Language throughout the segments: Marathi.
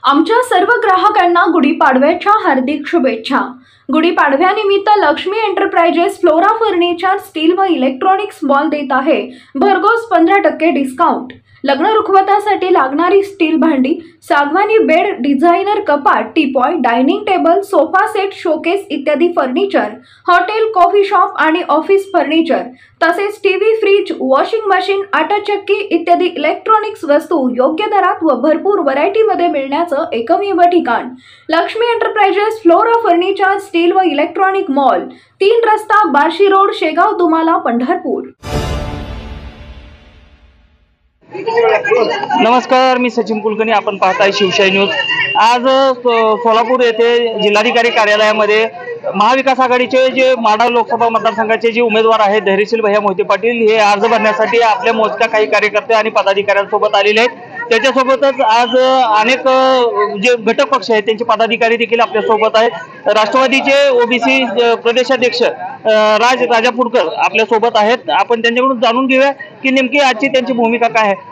आमच्या सर्व ग्राहकांना गुढीपाडव्याच्या हार्दिक शुभेच्छा। गुढीपाडव्यानिमित्त Lakshmi enterprises flora furniture steel व इलेक्ट्रॉनिक्स मॉल देत आहे भरघोस 15% डिस्काउंट। लग्न रुखवतासाठी लागणारी स्टील भांडी, सागवानी बेड, डिझायनर कपाट, teapoy, dining table, sofa set, showcase इत्यादी फर्निचर, हॉटेल, कॉफी शॉप आणि ऑफिस फर्निचर, तसेच टीव्ही, फ्रीज, वॉशिंग मशीन, आटा चक्की इत्यादी इलेक्ट्रॉनिक्स वस्तू योग्य दरात व भरपूर व्हरायटीमध्ये मिळण्याचं एकमेव ठिकाण Lakshmi enterprises flora furniture steel व इलेक्ट्रॉनिक मॉल, 3 रस्ता, बार्शी रोड, शेगाव, दुमाला, पंढरपूर। नमस्कार, मी सचिन कुलकर्णी। आपण पाहताय शिवशाही न्यूज। आज सोलापूर येथे जिल्हाधिकारी कार्यालयामध्ये महाविकास आघाडीचे जे माढा लोकसभा मतदारसंघाचे जे उमेदवार आहेत धैर्यशील भैया मोहिते पाटील हे अर्ज भरण्यासाठी आपल्या मोजक्या काही कार्यकर्ते आणि पदाधिकाऱ्यांसोबत आलेले आहेत। त्याच्यासोबतच आज अनेक जे घटक पक्ष आहेत त्यांचे पदाधिकारी देखील आपल्या सोबत आहेत। राष्ट्रवादीचे ओबीसी प्रदेशाध्यक्ष राजापूरकर आपल्या सोबत आहेत। आपण त्यांच्याकडून जाणून घेऊया की नेमकी आजची त्यांची भूमिका काय आहे।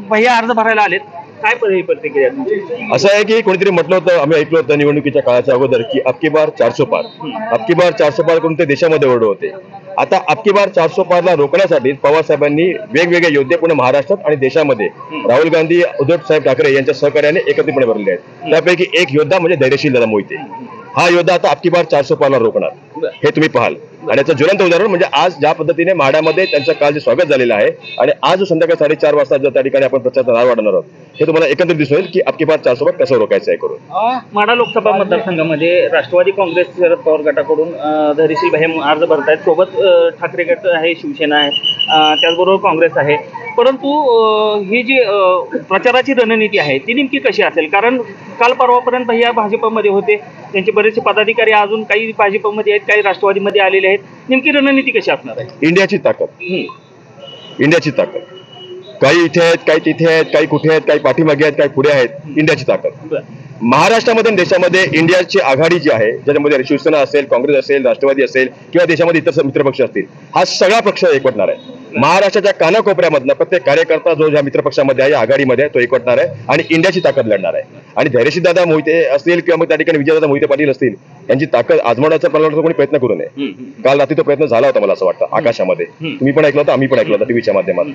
भैया अर्ज भरायला आलेत, काय प्रतिक्रिया तुमची? असं आहे की कोणीतरी म्हटलं होतं, आम्ही ऐकलं होतं निवडणुकीच्या काळाच्या अगोदर की अबकी बार 400 पार, अबकी बार 400 पार करून ते देशामध्ये ओरडत होते। आता अबकी बार 400 पारला रोखण्यासाठी पवार साहेबांनी वेगवेगळे योद्धे पुणे महाराष्ट्रात आणि देशामध्ये राहुल गांधी, उद्धव साहेब ठाकरे यांच्या सहकार्याने एकत्रितपणे भरले आहेत। त्यापैकी एक योद्धा म्हणजे धैर्यशील दादा मोहिते। हा योद्धा आता अबकी बार 400 पारला रोखणार हे तुम्ही पाहाल। आणि याचं ज्वलंत उदाहरण म्हणजे आज ज्या पद्धतीने माढ्यामध्ये त्यांचं काल जे स्वागत झालेलं आहे आणि आज संध्याकाळी 4:30 वाजता जर त्या ठिकाणी आपण प्रचाराचा नार वाढवणार आहोत, हे तुम्हाला एकंदरीत दिसून येईल की अबकी बार 400 पार कसं रोखायचं आहे करून। माढा लोकसभा मतदारसंघामध्ये राष्ट्रवादी काँग्रेस शरद पवार गटाकडून धैर्यशील भैया अर्ज भरत आहेत। सोबत ठाकरे गट आहे, शिवसेना आहे, त्याचबरोबर काँग्रेस आहे। परंतु ही जी प्रचाराची रणनीती आहे ती नेमकी कशी असेल? कारण काल परवापर्यंत भैया भाजपमध्ये होते, त्यांचे बरेचसे पदाधिकारी अजून काही भाजपमध्ये आहेत, काही राष्ट्रवादीमध्ये आलेले आहेत। नेमकी रणनीती कशी असणार आहे? इंडियाची ताकद, इंडियाची ताकद। काही इथे आहेत, काही तिथे आहेत, काही कुठे आहेत, काही पाठीमागे आहेत, काही पुढे आहेत। इंडियाची ताकद महाराष्ट्रामध्ये आणि देशामध्ये इंडियाची आघाडी जी आहे, ज्याच्यामध्ये शिवसेना असेल, काँग्रेस असेल, राष्ट्रवादी असेल किंवा देशामध्ये इतर मित्रपक्ष असतील, हा सगळा पक्ष एकवटणार आहे। महाराष्ट्राच्या कानाकोपऱ्यामधनं प्रत्येक कार्यकर्ता जो ज्या मित्रपक्षामध्ये आहे, आघाडीमध्ये आहे, तो एकवटणार आहे आणि इंडियाची ताकद लढणार आहे। आणि धैर्यशील दादा मोहिते असतील किंवा मग त्या ठिकाणी विजयदादा मोहिते पाटील असतील, यांची ताकद आजमावण्याचा कोणी प्रयत्न करू नये। काल रात्री तो प्रयत्न झाला होता, मला असं वाटतं आकाशामध्ये तुम्ही पण ऐकलं होतं, आम्ही पण ऐकलं होतं टीव्हीच्या माध्यमातून।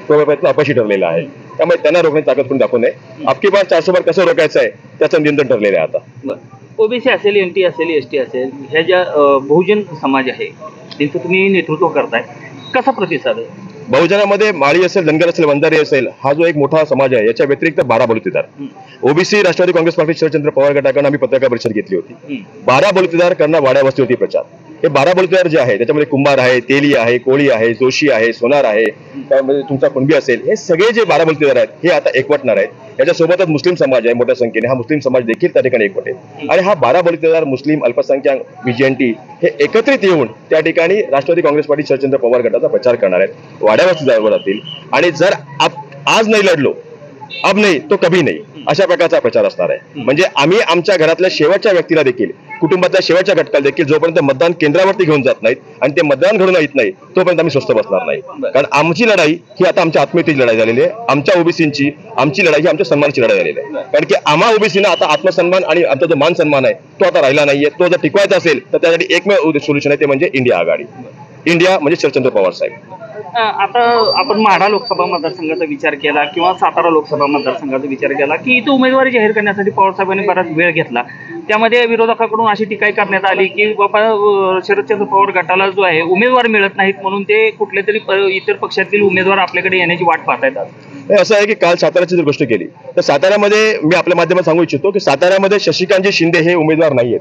तो प्रयत्न अपयशी ठरलेला आहे, त्यामुळे त्यांना रोखण्याची ताकद कोणी दाखवू नये। अबकी बार 400 पार कसं रोखायचं आहे त्याचं नियंत्रण ठरलेलं आहे आता। ओबीसी असेल, एनटी असेल, एसटी असेल, ह्या ज्या बहुजन समाज आहे त्यांचं तुम्ही नेतृत्व करताय, कसा प्रतिसाद आहे? बहुजनामध्ये माळी असेल, धनगर असेल, वंजारी असेल, हा जो एक मोठा समाज आहे, याच्या व्यतिरिक्त 12 बलुतेदार ओबीसी राष्ट्रवादी काँग्रेस पार्टी शरदचंद्र पवार गटाकडून आम्ही पत्रकार परिषद घेतली होती। 12 बलुतेदार करणं वाड्या वस्ती होती प्रचार। हे 12 बलुतेदार जे आहे त्याच्यामध्ये कुंभार आहे, तेली आहे, कोळी आहे, जोशी आहे, सोनार आहे, त्यामध्ये तुमचा कुणबी असेल, हे सगळे जे 12 बलुतेदार आहेत हे आता एकवटणार आहेत। याच्यासोबतच मुस्लिम समाज आहे मोठ्या संख्येने, हा मुस्लिम समाज देखील त्या ठिकाणी एकवटेल आणि हा 12 बलुतेदार मुस्लिम, अल्पसंख्याक, बीजेएनटी हे एकत्रित येऊन त्या ठिकाणी राष्ट्रवादी काँग्रेस पार्टी शरदचंद्र पवार गटाचा प्रचार करणार आहेत, वाड्यावरती जातील। आणि जर आज नाही लढलो, अब नाही तो कभी नाही, अशा प्रकारचा प्रचार असणार आहे। म्हणजे आम्ही आमच्या घरातल्या शेवटच्या व्यक्तीला देखील, कुटुंबातल्या शेवटच्या घटकाला देखील जोपर्यंत मतदान केंद्रावरती घेऊन जात नाहीत आणि ते मतदान घडून येत नाही तोपर्यंत आम्ही स्वस्थ बसणार नाही। कारण आमची लढाई ही आता आमच्या आत्मीयतेची लढाई झालेली आहे। आमच्या ओबीसींची आमची लढाई ही आमच्या सन्मानाची लढाई झालेली आहे। कारण की आम्हा ओबीसीना आता आत्मसन्मान आणि आमचा जो मान सन्मान आहे तो आता राहिला नाहीये। तो जर टिकवायचा असेल तर त्यासाठी एकमेव सोल्युशन आहे, ते म्हणजे इंडिया आघाडी। इंडिया म्हणजे शरदचंद्र पवार साहेब। आता आपण माढा लोकसभा मतदारसंघाचा विचार केला किंवा सातारा लोकसभा मतदारसंघाचा विचार केला की इथं उमेदवारी जाहीर करण्यासाठी पवार साहेबांनी बराच वेळ घेतला। त्यामध्ये विरोधकाकडून अशी टीका करण्यात आली की बाबा शरदचंद्र पवार गटाला जो आहे उमेदवार मिळत नाहीत म्हणून ते कुठले तरी इतर पक्षातील उमेदवार आपल्याकडे येण्याची वाट पाहतायत। असं आहे की काल साताऱ्याची जर गोष्ट केली तर साताऱ्यामध्ये मी आपल्या माध्यमात सांगू इच्छितो की साताऱ्यामध्ये शशिकांतजी शिंदे हे उमेदवार नाहीयेत।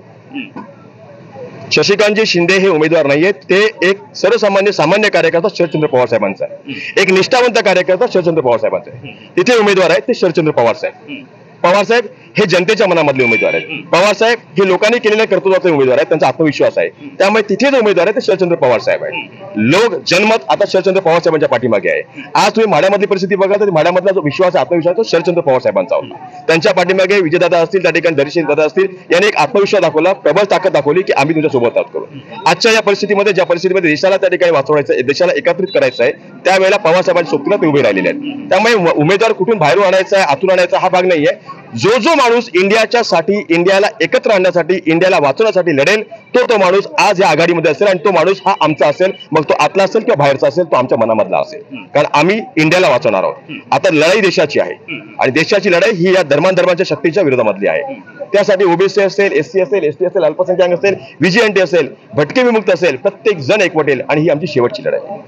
शशिकांतजी शिंदे हे उमेदवार नाहीयेत, ते एक सर्वसामान्य सामान्य कार्यकर्ता शरदचंद्र पवार साहेबांचा आहे, एक निष्ठावंत कार्यकर्ता शरदचंद्र पवार साहेबांचा आहे। तिथे उमेदवार आहेत ते शरदचंद्र पवार साहेब। पवार साहेब हे जनतेच्या मनामधले उमेदवार आहेत। पवार साहेब हे लोकांनी केलेल्या कर्तृत्वाचे उमेदवार आहेत, त्यांचा आत्मविश्वास आहे, त्यामुळे तिथे जो उमेदवार आहे ते शरदचंद्र पवार साहेब आहेत। लोक जनमत आता शरदचंद्र पवार साहेबांच्या पाठीमागे आहे। आज तुम्ही माढ्यामधली परिस्थिती बघा तर माढ्यामधला जो विश्वास, आत्मविश्वास तो शरदचंद्र पवार साहेबांचा होता। त्यांच्या पाठीमागे विजयदादा असतील, त्या ठिकाणी धैर्यशील दादा असतील, यांनी एक आत्मविश्वास दाखवला, प्रबळ ताकद दाखवली की आम्ही तुमच्या सोबत आहोत करून। आजच्या या परिस्थितीमध्ये, ज्या परिस्थितीमध्ये देशाला त्या ठिकाणी वाचवायचं आहे, देशाला एकत्रित करायचं आहे, त्यावेळेला पवार साहेबांच्या सोबतीला ते उभे राहिलेले आहेत। त्यामुळे उमेदवार कुठून बाहेरून आणायचा आहे, आतून आणायचा हा भाग नाहीये, जो माणूस इंडियाच्यासाठी, इंडियाला एकत्र आणण्यासाठी, इंडियाला वाचवण्यासाठी लढेल, तो माणूस आज या आघाडीमध्ये असेल आणि तो माणूस हा आमचा असेल, मग तो आतला असेल किंवा बाहेरचा असेल, तो आमच्या मनामधला असेल. कारण आम्ही इंडियाला वाचवणार आहोत. आता लढाई देशाची आहे आणि देशाची लढाई ही या धर्मांधर्मांच्या शक्तीच्या विरोधामधली आहे. त्यासाठी ओबीसी असेल, एससी असेल, एसटी असेल, अल्पसंख्याक असेल, व्हीजीएनटी असेल, भटके विमुक्त असेल, प्रत्येक जण एकवटेल आणि ही आमची शेवटची लढाई आहे.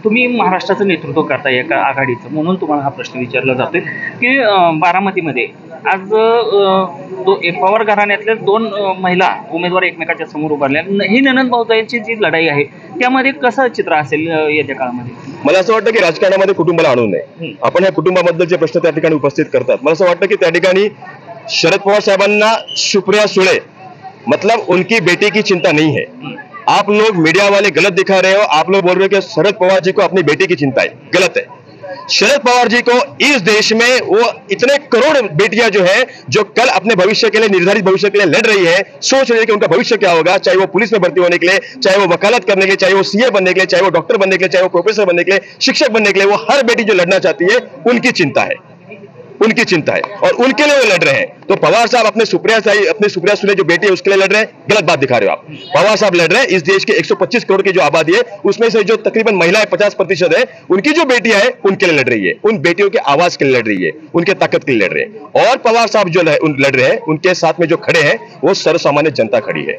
तुम्ही महाराष्ट्राचं नेतृत्व करताय एका आघाडीचं, म्हणून तुम्हाला हा प्रश्न विचारला जातोय की बारामतीमध्ये आज पवार घराण्यातल्या 2 महिला उमेदवार एकमेकाच्या समोर उभारल्या. ही ननंद भाऊजाईंची जी लढाई आहे त्यामध्ये कसं चित्र असेल येत्या काळामध्ये? मला असं वाटतं की राजकारणामध्ये कुटुंबाला आणू नये. आपण ह्या कुटुंबाबद्दलचे प्रश्न त्या ठिकाणी उपस्थित करतात. मला असं वाटतं की त्या ठिकाणी शरद पवार साहेबांना सुप्रिया सुळे मतलब उनकी बेटी की चिंता नहीं है. आप लोग मीडिया वाले गलत दिखा रहे हो. आप लोग बोल रहे हो कि शरद पवार जी को अपनी बेटी की चिंता है. गलत है. शरद पवार जी को इस देश में वो इतने करोड़ बेटियां जो है, जो कल अपने भविष्य के लिए, निर्धारित भविष्य के लिए लड़ रही है, सोच रही है कि उनका भविष्य क्या होगा, चाहे वो पुलिस में भर्ती होने के लिए, चाहे वो वकालत करने के लिए, चाहे वो सीए बनने के लिए, चाहे वो डॉक्टर बनने के लिए, चाहे वो प्रोफेसर बनने के लिए, शिक्षक बनने के लिए, वो हर बेटी जो लड़ना चाहती है उनकी चिंता है, उनकी चिंता है और उनके लिए वो लड़ रहे हैं. तो पवार साहब अपने सुप्रिया सुले जो बेटी है उसके लिए लड़ रहे हैं. गलत बात दिखा रहे हो आप. पवार साहब लड़ रहे हैं इस देश के 125 करोड़ की जो आबादी है उसमें से जो तकरीबन महिलाएं 50% है, उनकी जो बेटियां है उनके लिए लड़ रही है. उन बेटियों की आवाज के लिए लड़ रही है, उनके ताकत के लिए लड़ रहे हैं. और पवार साहब जो लड़ रहे हैं उनके साथ में जो खड़े हैं वो सर्वसामान्य जनता खड़ी है.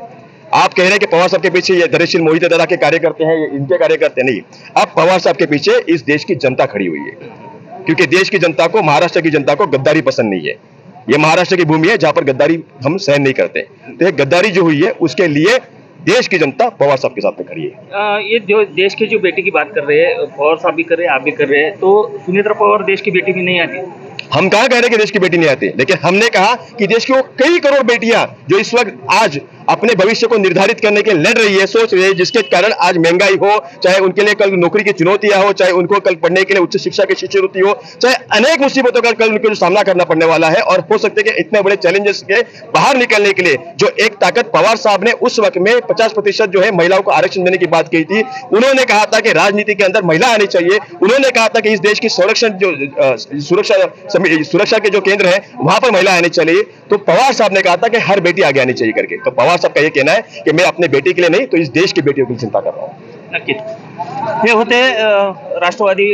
आप कह रहे हैं कि पवार साहब के पीछे ये धैर्यशील मोहिते दादा के कार्यकर्ते हैं, इनके कार्यकर्ते नहीं. अब पवार साहब के पीछे इस देश की जनता खड़ी हुई है, क्योंकि देश की जनता को, महाराष्ट्र की जनता को गद्दारी पसंद नहीं है. ये महाराष्ट्र की भूमि है जहां पर गद्दारी हम सहन नहीं करते. तो ये गद्दारी जो हुई है उसके लिए देश की जनता पवार साहब के साथ में खड़ी है. ये जो देश की जो बेटी की बात कर रहे हैं, पवार साहब भी कर रहे हैं, आप भी कर रहे हैं, तो सुनेत्रा पवार देश की बेटी भी नहीं आती. हम कहाँ कह रहे हैं कि देश की बेटी नहीं आती, लेकिन हमने कहा कि देश की वो कई करोड़ बेटियां जो इस वक्त आज अपने भविष्य को निर्धारित करने के लिए लड़ रही है, सोच रही है, जिसके कारण आज महंगाई हो, चाहे उनके लिए कल नौकरी की चुनौतियां हो, चाहे उनको कल पढ़ने के लिए उच्च शिक्षा की शिष्यवृत्ति हो, चाहे अनेक मुसीबतों का कल उनको सामना करना पड़ने वाला है. और हो सकते हैं कि इतने बड़े चैलेंजेस के बाहर निकलने के लिए जो एक ताकत पवार साहब ने उस वक्त में 50% जो है महिलाओं को आरक्षण देने की बात की थी, उन्होंने कहा था कि राजनीति के अंदर महिला आनी चाहिए. उन्होंने कहा था कि इस देश की संरक्षण जो सुरक्षा के जो केंद्र है वहां पर महिला आनी चाहिए. तो पवार साहब ने कहा था कि हर बेटी आगे आनी चाहिए करके. तो पवार साहब का यह कहना है कि मैं अपने बेटी के लिए नहीं तो इस देश की बेटियों की चिंता कर रहा हूं. नक्कीच. हे होते राष्ट्रवादी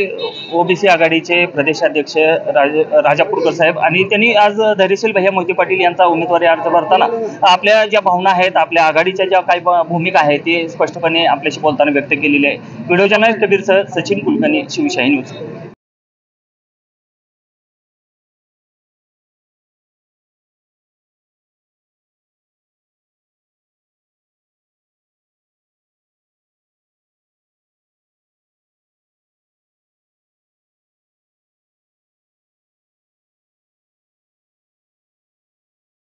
ओबीसी आघाडीचे प्रदेशाध्यक्ष राजापूरकर साहेब, आणि त्यांनी आज धैर्यशील भैया मोहिते पाटील यांचा उमेदवारी अर्ज भरताना आपल्या ज्या भावना आहेत, आपल्या आघाडीच्या ज्या काही भूमिका आहेत ते स्पष्टपणे आपल्याशी बोलताना व्यक्त केलेली आहे. Video journalist Kabir sir, Sachin Kulkarni, Shivshahi news.